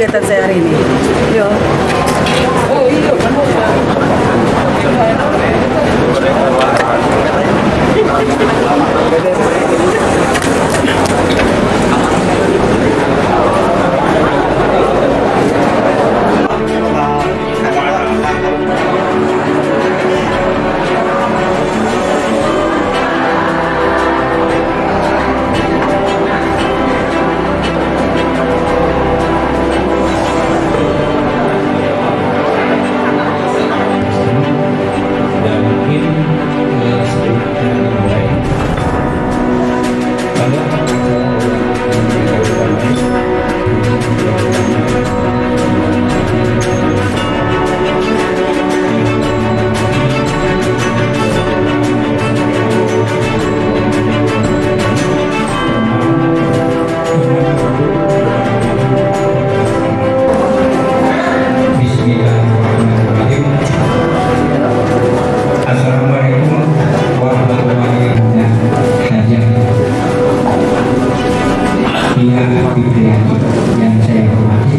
kegiatan saya hari ini. Yo. dan mungkin sedikit mulai pada Assalamualaikum warahmatullahi wabarakatuh. Pihak Bibliani yang saya hormati,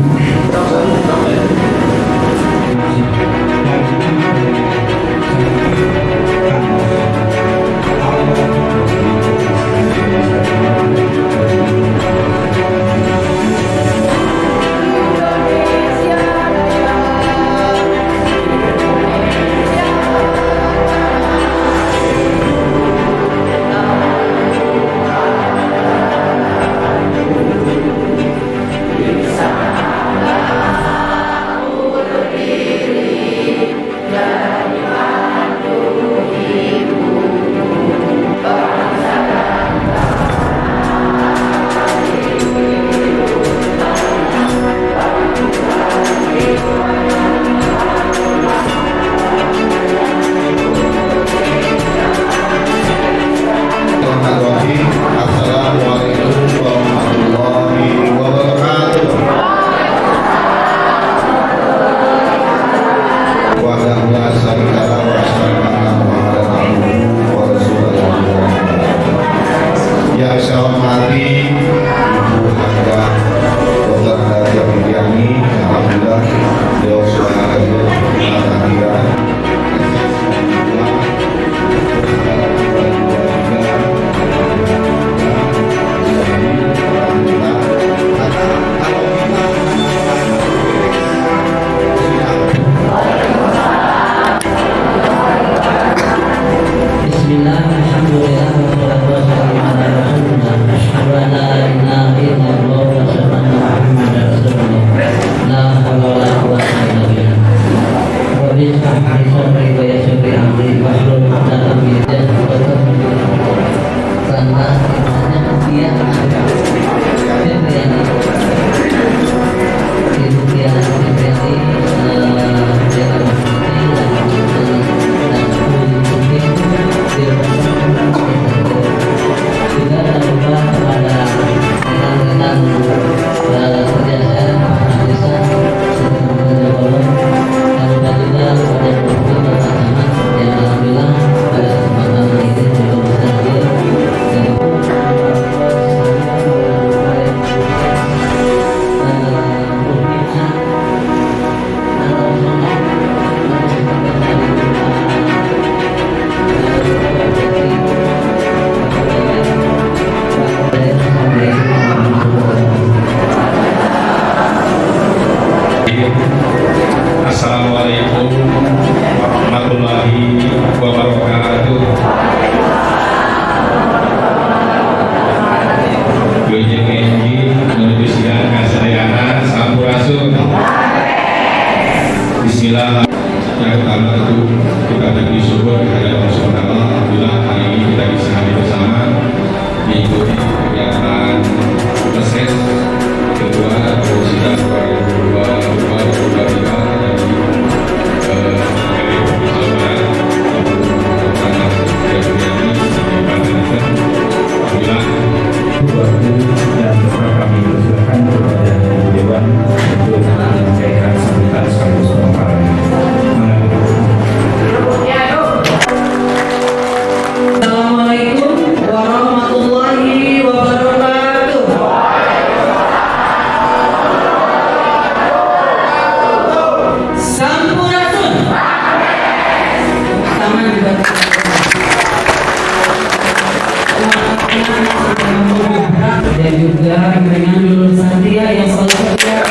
Dulur Satria yang selalu setia.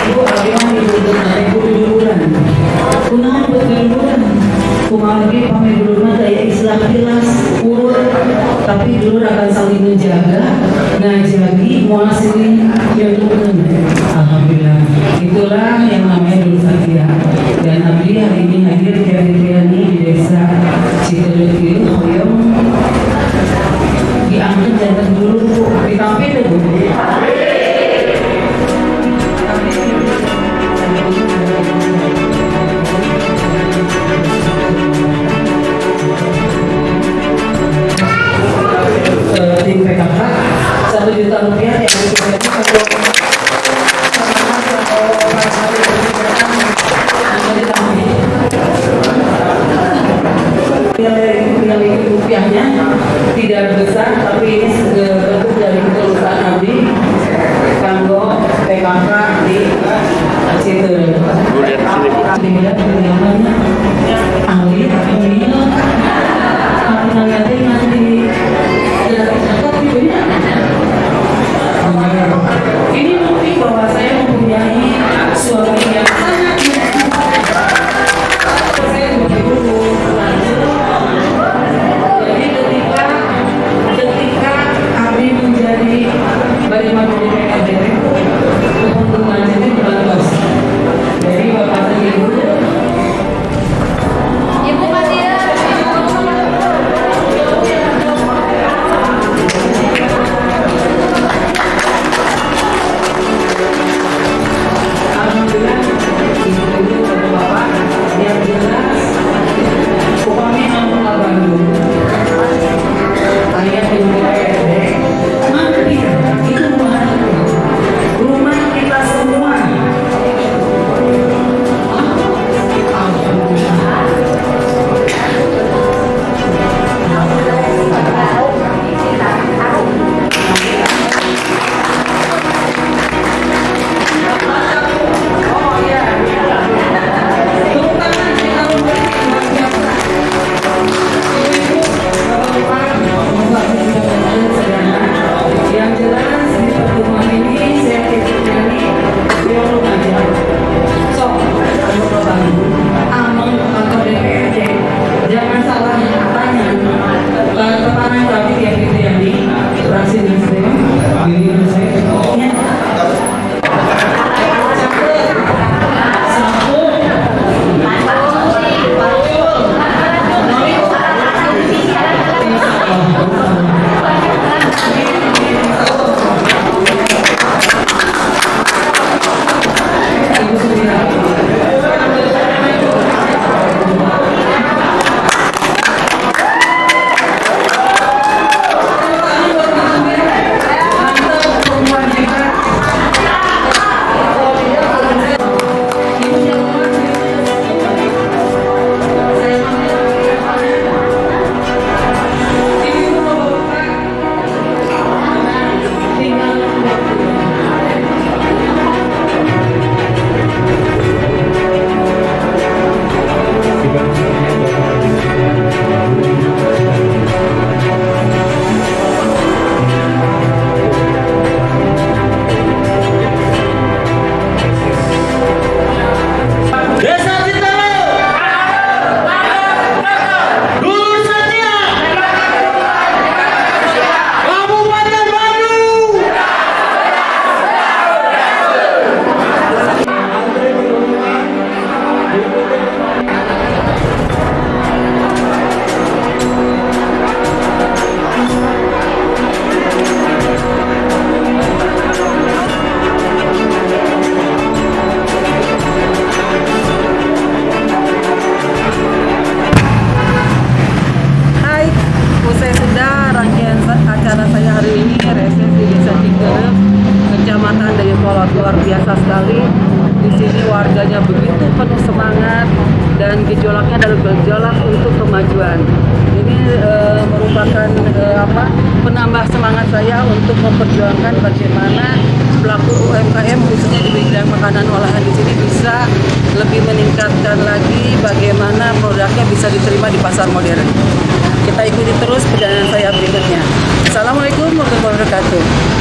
Ibu bagaimana ibu dengan ibu duluran? Kunaon berduluran? Kumalagi pami duluran daya Islam jelas urut, tapi dulur akan saling menjaga, ngajagi, muasilin yang duluran. Alhamdulillah, itulah yang namanya Dulur Satria. Dan abdi hari ini hadir di Triani di desa Citerutiu, Hoyong. Diangkat jangan dulu ditampil ya Bu. Tim PKK 1 juta rupiah yang diberikan nilai rupiahnya tidak besar, tapi ini bentuk dari ketulusan abdi kanggo PKK di situ. Dilihat pilihannya ahli ini nanti ini bukti bahwa saya mempunyai suami yang sangat saya berguru. Jadi ketika kami menjadi bagaimana DPRD keuntungan itu dibantu dari Bapak dan Ibu. Ibu Fatia. Alhamdulillah, ibu dan bapak yang jelas, upami Ampel Bandung, ayah ibu DPRD, mampir itu rumah kita semua. Yang jelas di pertemuan ini saya titipkan dialog aja. So, Amang kantor DPRD, jangan salah tanya. Tekanan kami tiap itu yang di fraksi Nasdem, ini saya. luar biasa sekali. Di sini warganya begitu penuh semangat dan gejolaknya adalah gejolak untuk kemajuan. Ini merupakan penambah semangat saya untuk memperjuangkan bagaimana pelaku UMKM khususnya di bidang makanan olahan di sini bisa lebih meningkatkan lagi bagaimana produknya bisa diterima di pasar modern. Kita ikuti terus perjalanan saya berikutnya. Assalamualaikum warahmatullahi wabarakatuh.